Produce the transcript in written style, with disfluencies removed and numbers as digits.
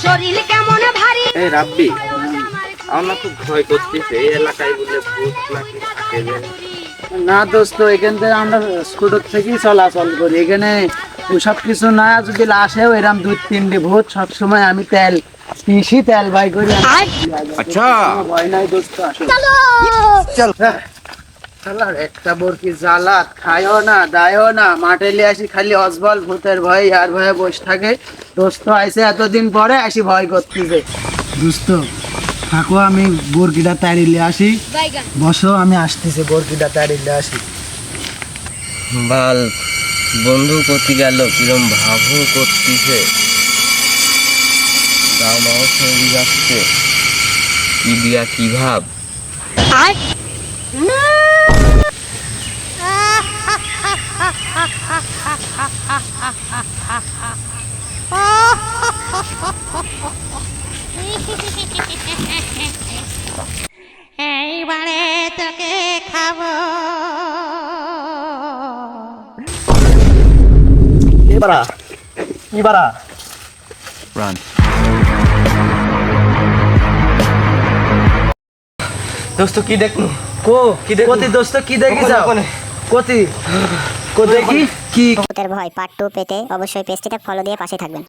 শরীর কেমন ভারী। এই রাব্বি, আমার খুব ভয় করতেছে এই এলাকায় বলে ভূত নাকি থাকে যে। না দোস্ত, এখান থেকে আমরা স্কুটার থেকেই চলাচল করি, এখানে ওসব কিছু না। যদি আসেও এরকম 2-3টি ভূত, সবসময় আমি তেল পিসি তেল বাই করি। আচ্ছা ভয় নাই দোস্ত, আসো চল। শালার একটা বরকি জ্বালাত, খায়ও না দায়ও না, মাঠে লিয়ে আসি খালি অজবল ভূতের ভয় আর ভয়ে বসে থাকে। দোস্ত আইসে এতদিন পরে আসি ভয় করতেছে। দোস্ত থাকো, আমি বরকিটা তাড়িয়ে আসি, বসো আমি আসতেছি, বরকিটা তাড়িয়ে আসি। বাল বন্ধু করতে গেল কিরম ভাবও করতেছে, দাও মাও সঙ্গী যাচ্ছে, কি দিয়া কি ভাব। এইবারে তোকে খাবো। এবারা এবারা রান দোস্ত কি দেখলো? কো কি দেখলি? কতি দোস্ত কি দেখি যাও? ওখানে। কতি কো দেখি কি? ভূতের ভয় পার্ট 2 পেতে অবশ্যই পেজটিতে ফলো দিয়ে পাশে থাকবেন।